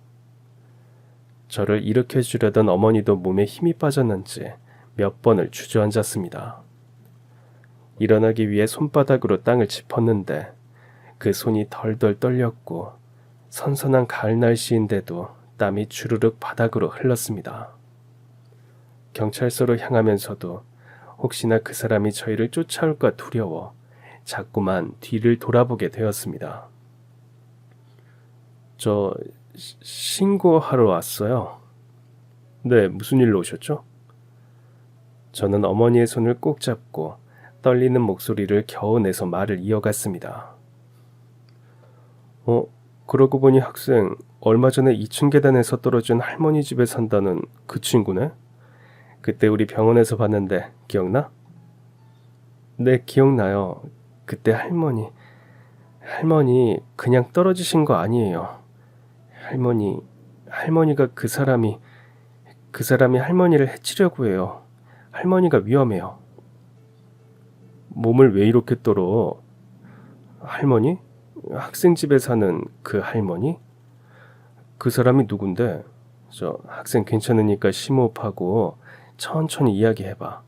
Speaker 1: 저를 일으켜주려던 어머니도 몸에 힘이 빠졌는지 몇 번을 주저앉았습니다. 일어나기 위해 손바닥으로 땅을 짚었는데 그 손이 덜덜 떨렸고 선선한 가을 날씨인데도 땀이 주르륵 바닥으로 흘렀습니다. 경찰서로 향하면서도 혹시나 그 사람이 저희를 쫓아올까 두려워 자꾸만 뒤를 돌아보게 되었습니다. 저 신고하러 왔어요. 네, 무슨 일로 오셨죠? 저는 어머니의 손을 꼭 잡고 떨리는 목소리를 겨우 내서 말을 이어갔습니다. 그러고 보니 학생, 얼마 전에 2층 계단에서 떨어진 할머니 집에 산다는 그 친구네? 그때 우리 병원에서 봤는데 기억나? 네, 기억나요. 그때 할머니 그냥 떨어지신 거 아니에요. 할머니가 그 사람이 할머니를 해치려고 해요. 할머니가 위험해요. 몸을 왜 이렇게 떨어? 할머니? 학생 집에 사는 그 할머니? 그 사람이 누군데? 저 학생 괜찮으니까 심호흡하고 천천히 이야기해봐.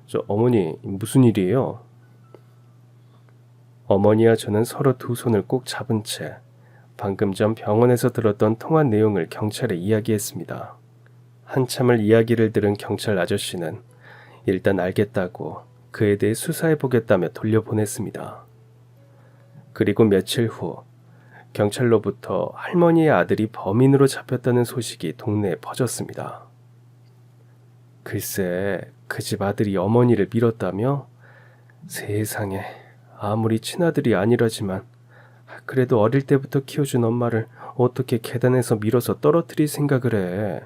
Speaker 1: 저 어머니 무슨 일이에요? 어머니와 저는 서로 두 손을 꼭 잡은 채 방금 전 병원에서 들었던 통화 내용을 경찰에 이야기했습니다. 한참을 이야기를 들은 경찰 아저씨는 일단 알겠다고 그에 대해 수사해보겠다며 돌려보냈습니다. 그리고 며칠 후 경찰로부터 할머니의 아들이 범인으로 잡혔다는 소식이 동네에 퍼졌습니다. 글쎄, 그 집 아들이 어머니를 밀었다며? 세상에, 아무리 친아들이 아니라지만 그래도 어릴 때부터 키워준 엄마를 어떻게 계단에서 밀어서 떨어뜨릴 생각을 해.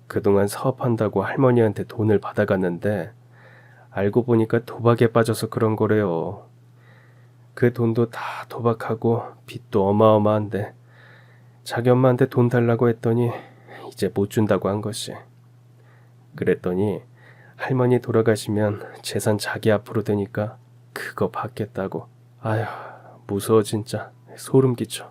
Speaker 1: 그동안 사업한다고 할머니한테 돈을 받아갔는데 알고 보니까 도박에 빠져서 그런 거래요. 그 돈도 다 도박하고 빚도 어마어마한데 자기 엄마한테 돈 달라고 했더니 이제 못 준다고 한 것이. 그랬더니 할머니 돌아가시면 재산 자기 앞으로 되니까 그거 받겠다고. 아휴, 무서워 진짜. 소름 끼쳐.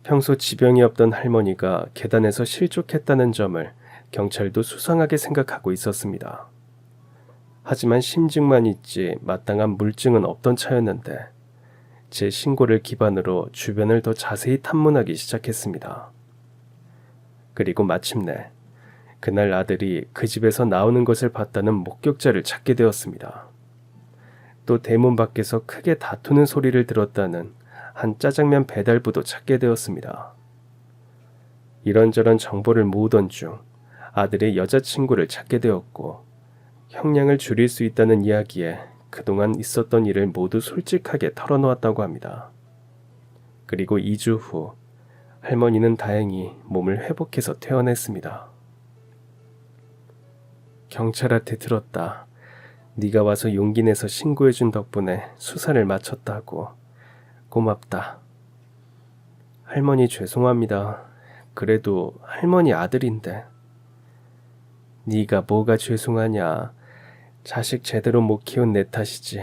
Speaker 1: 평소 지병이 없던 할머니가 계단에서 실족했다는 점을 경찰도 수상하게 생각하고 있었습니다. 하지만 심증만 있지 마땅한 물증은 없던 차였는데 제 신고를 기반으로 주변을 더 자세히 탐문하기 시작했습니다. 그리고 마침내 그날 아들이 그 집에서 나오는 것을 봤다는 목격자를 찾게 되었습니다. 또 대문 밖에서 크게 다투는 소리를 들었다는 한 짜장면 배달부도 찾게 되었습니다. 이런저런 정보를 모으던 중 아들의 여자친구를 찾게 되었고 형량을 줄일 수 있다는 이야기에 그동안 있었던 일을 모두 솔직하게 털어놓았다고 합니다. 그리고 2주 후 할머니는 다행히 몸을 회복해서 퇴원했습니다. 경찰한테 들었다. 네가 와서 용기 내서 신고해준 덕분에 수사를 마쳤다고. 고맙다. 할머니 죄송합니다. 그래도 할머니 아들인데. 네가 뭐가 죄송하냐. 자식 제대로 못 키운 내 탓이지.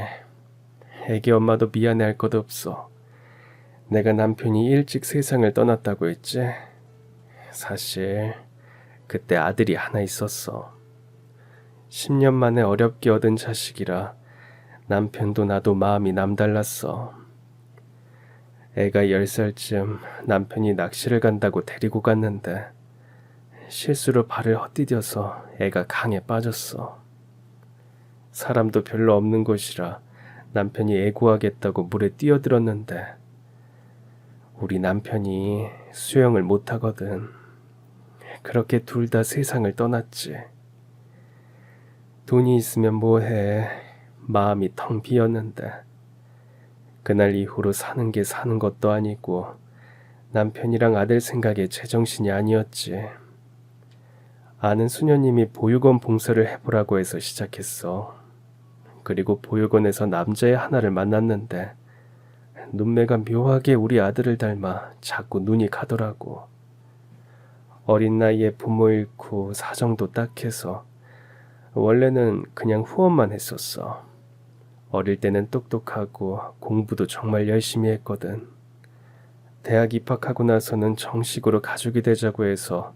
Speaker 1: 애기 엄마도 미안해할 것 없어. 내가 남편이 일찍 세상을 떠났다고 했지. 사실 그때 아들이 하나 있었어. 10년 만에 어렵게 얻은 자식이라 남편도 나도 마음이 남달랐어. 애가 10살쯤 남편이 낚시를 간다고 데리고 갔는데 실수로 발을 헛디뎌서 애가 강에 빠졌어. 사람도 별로 없는 곳이라 남편이 애 구하겠다고 물에 뛰어들었는데 우리 남편이 수영을 못하거든. 그렇게 둘 다 세상을 떠났지. 돈이 있으면 뭐해. 마음이 텅 비었는데 그날 이후로 사는 게 사는 것도 아니고 남편이랑 아들 생각에 제정신이 아니었지. 아는 수녀님이 보육원 봉사를 해보라고 해서 시작했어. 그리고 보육원에서 남자애 하나를 만났는데 눈매가 묘하게 우리 아들을 닮아 자꾸 눈이 가더라고. 어린 나이에 부모 잃고 사정도 딱해서 원래는 그냥 후원만 했었어. 어릴 때는 똑똑하고 공부도 정말 열심히 했거든. 대학 입학하고 나서는 정식으로 가족이 되자고 해서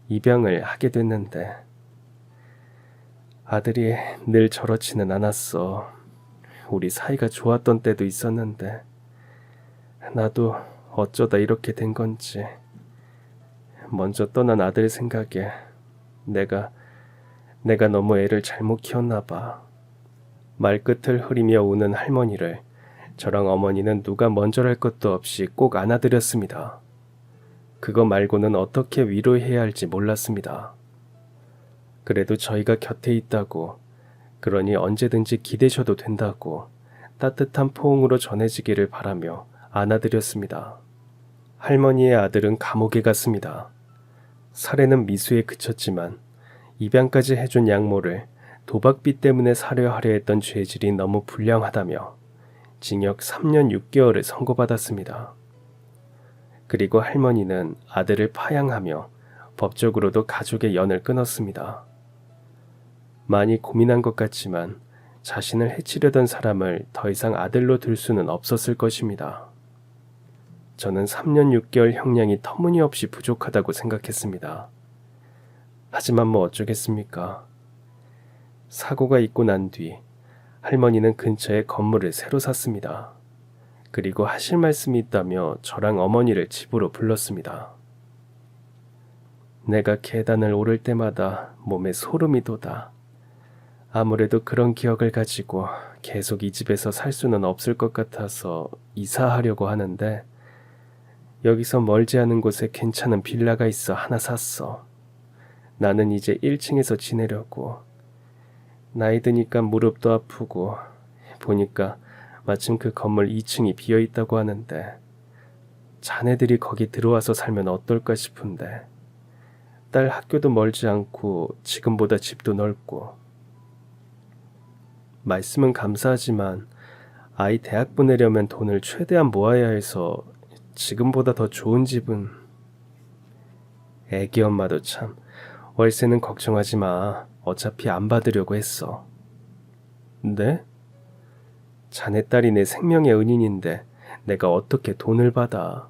Speaker 1: 입양을 하게 됐는데 아들이 늘 저렇지는 않았어. 우리 사이가 좋았던 때도 있었는데 나도 어쩌다 이렇게 된 건지. 먼저 떠난 아들 생각에 내가 너무 애를 잘못 키웠나 봐. 말끝을 흐리며 우는 할머니를 저랑 어머니는 누가 먼저랄 것도 없이 꼭 안아드렸습니다. 그거 말고는 어떻게 위로해야 할지 몰랐습니다. 그래도 저희가 곁에 있다고 그러니 언제든지 기대셔도 된다고 따뜻한 포옹으로 전해지기를 바라며 안아드렸습니다. 할머니의 아들은 감옥에 갔습니다. 살해는 미수에 그쳤지만 입양까지 해준 양모를 도박비 때문에 살해하려 했던 죄질이 너무 불량하다며 징역 3년 6개월을 선고받았습니다. 그리고 할머니는 아들을 파양하며 법적으로도 가족의 연을 끊었습니다. 많이 고민한 것 같지만 자신을 해치려던 사람을 더 이상 아들로 둘 수는 없었을 것입니다. 저는 3년 6개월 형량이 터무니없이 부족하다고 생각했습니다. 하지만 뭐 어쩌겠습니까? 사고가 있고 난 뒤 할머니는 근처에 건물을 새로 샀습니다. 그리고 하실 말씀이 있다며 저랑 어머니를 집으로 불렀습니다. 내가 계단을 오를 때마다 몸에 소름이 돋아. 아무래도 그런 기억을 가지고 계속 이 집에서 살 수는 없을 것 같아서 이사하려고 하는데 여기서 멀지 않은 곳에 괜찮은 빌라가 있어 하나 샀어. 나는 이제 1층에서 지내려고. 나이 드니까 무릎도 아프고 보니까 마침 그 건물 2층이 비어있다고 하는데 자네들이 거기 들어와서 살면 어떨까 싶은데 딸 학교도 멀지 않고 지금보다 집도 넓고. 말씀은 감사하지만 아이 대학 보내려면 돈을 최대한 모아야 해서 지금보다 더 좋은 집은. 애기 엄마도 참 월세는 걱정하지 마. 어차피 안 받으려고 했어. 네? 자네 딸이 내 생명의 은인인데 내가 어떻게 돈을 받아.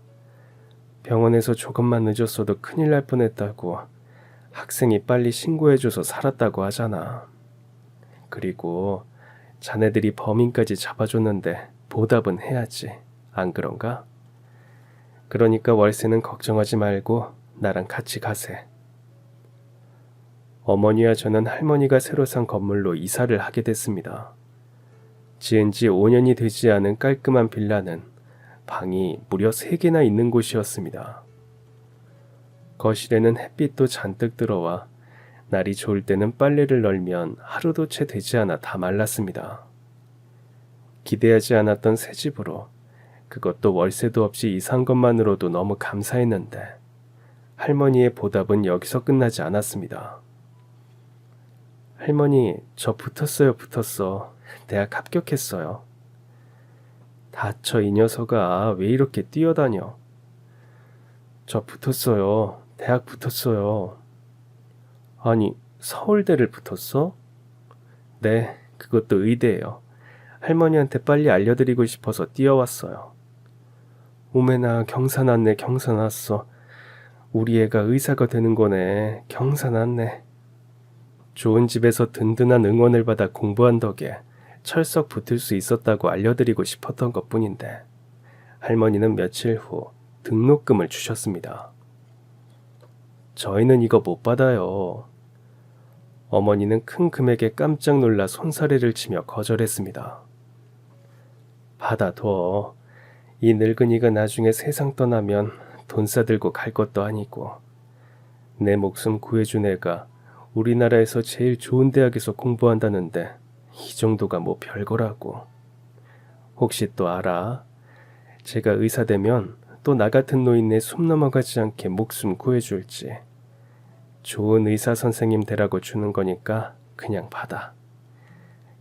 Speaker 1: 병원에서 조금만 늦었어도 큰일 날 뻔했다고 학생이 빨리 신고해줘서 살았다고 하잖아. 그리고 자네들이 범인까지 잡아줬는데 보답은 해야지. 안 그런가? 그러니까 월세는 걱정하지 말고 나랑 같이 가세. 어머니와 저는 할머니가 새로 산 건물로 이사를 하게 됐습니다. 지은 지 5년이 되지 않은 깔끔한 빌라는 방이 무려 3개나 있는 곳이었습니다. 거실에는 햇빛도 잔뜩 들어와 날이 좋을 때는 빨래를 널면 하루도 채 되지 않아 다 말랐습니다. 기대하지 않았던 새 집으로 그것도 월세도 없이 이사한 것만으로도 너무 감사했는데 할머니의 보답은 여기서 끝나지 않았습니다. 할머니, 저 붙었어. 대학 합격했어요. 다쳐 이 녀석아, 왜 이렇게 뛰어다녀? 저 붙었어요. 대학 붙었어요. 아니, 서울대를 붙었어? 네, 그것도 의대예요. 할머니한테 빨리 알려드리고 싶어서 뛰어왔어요. 오메나 경사 났어. 우리 애가 의사가 되는 거네. 경사 났네. 좋은 집에서 든든한 응원을 받아 공부한 덕에 철석 붙을 수 있었다고 알려드리고 싶었던 것뿐인데 할머니는 며칠 후 등록금을 주셨습니다. 저희는 이거 못 받아요. 어머니는 큰 금액에 깜짝 놀라 손사래를 치며 거절했습니다. 받아둬. 이 늙은이가 나중에 세상 떠나면 돈 싸들고 갈 것도 아니고 내 목숨 구해준 애가 우리나라에서 제일 좋은 대학에서 공부한다는데 이 정도가 뭐 별거라고. 혹시 또 알아? 제가 의사 되면 또 나 같은 노인네 숨 넘어가지 않게 목숨 구해줄지. 좋은 의사 선생님 되라고 주는 거니까 그냥 받아.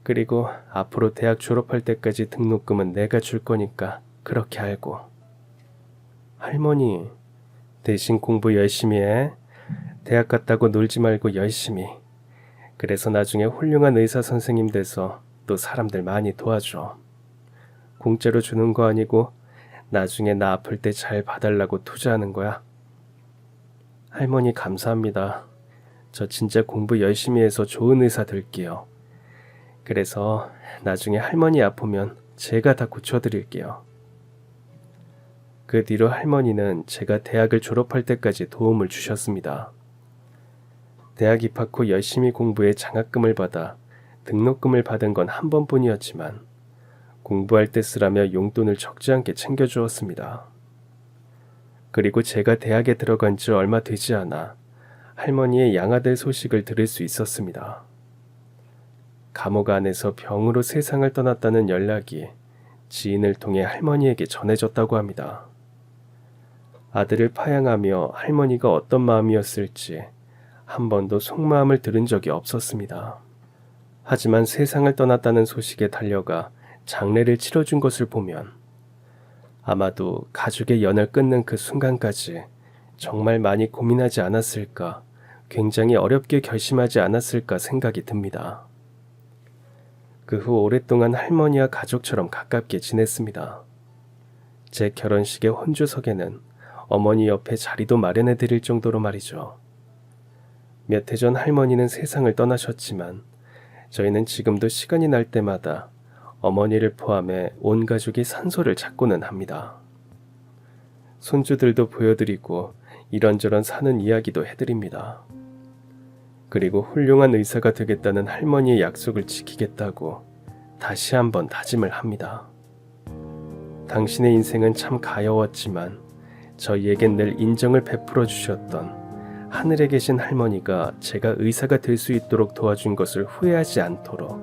Speaker 1: 그리고 앞으로 대학 졸업할 때까지 등록금은 내가 줄 거니까 그렇게 알고. 할머니, 대신 공부 열심히 해. 대학 갔다고 놀지 말고 열심히. 그래서 나중에 훌륭한 의사 선생님 돼서 또 사람들 많이 도와줘. 공짜로 주는 거 아니고 나중에 나 아플 때 잘 봐달라고 투자하는 거야. 할머니 감사합니다. 저 진짜 공부 열심히 해서 좋은 의사 될게요. 그래서 나중에 할머니 아프면 제가 다 고쳐드릴게요. 그 뒤로 할머니는 제가 대학을 졸업할 때까지 도움을 주셨습니다. 대학 입학 후 열심히 공부해 장학금을 받아 등록금을 받은 건 한 번뿐이었지만 공부할 때 쓰라며 용돈을 적지 않게 챙겨주었습니다. 그리고 제가 대학에 들어간 지 얼마 되지 않아 할머니의 양아들 소식을 들을 수 있었습니다. 감옥 안에서 병으로 세상을 떠났다는 연락이 지인을 통해 할머니에게 전해졌다고 합니다. 아들을 파양하며 할머니가 어떤 마음이었을지 한 번도 속마음을 들은 적이 없었습니다. 하지만 세상을 떠났다는 소식에 달려가 장례를 치러준 것을 보면 아마도 가족의 연을 끊는 그 순간까지 정말 많이 고민하지 않았을까, 굉장히 어렵게 결심하지 않았을까 생각이 듭니다. 그 후 오랫동안 할머니와 가족처럼 가깝게 지냈습니다. 제 결혼식의 혼주석에는 어머니 옆에 자리도 마련해 드릴 정도로 말이죠. 몇 해 전 할머니는 세상을 떠나셨지만 저희는 지금도 시간이 날 때마다 어머니를 포함해 온 가족이 산소를 찾고는 합니다. 손주들도 보여드리고 이런저런 사는 이야기도 해드립니다. 그리고 훌륭한 의사가 되겠다는 할머니의 약속을 지키겠다고 다시 한번 다짐을 합니다. 당신의 인생은 참 가여웠지만 저희에겐 늘 인정을 베풀어 주셨던 하늘에 계신 할머니가 제가 의사가 될 수 있도록 도와준 것을 후회하지 않도록,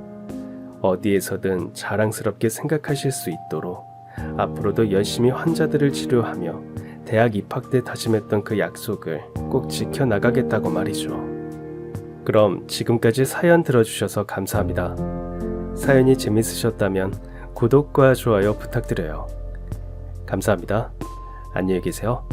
Speaker 1: 어디에서든 자랑스럽게 생각하실 수 있도록 앞으로도 열심히 환자들을 치료하며 대학 입학 때 다짐했던 그 약속을 꼭 지켜나가겠다고 말이죠. 그럼 지금까지 사연 들어주셔서 감사합니다. 사연이 재밌으셨다면 구독과 좋아요 부탁드려요. 감사합니다. 안녕히 계세요.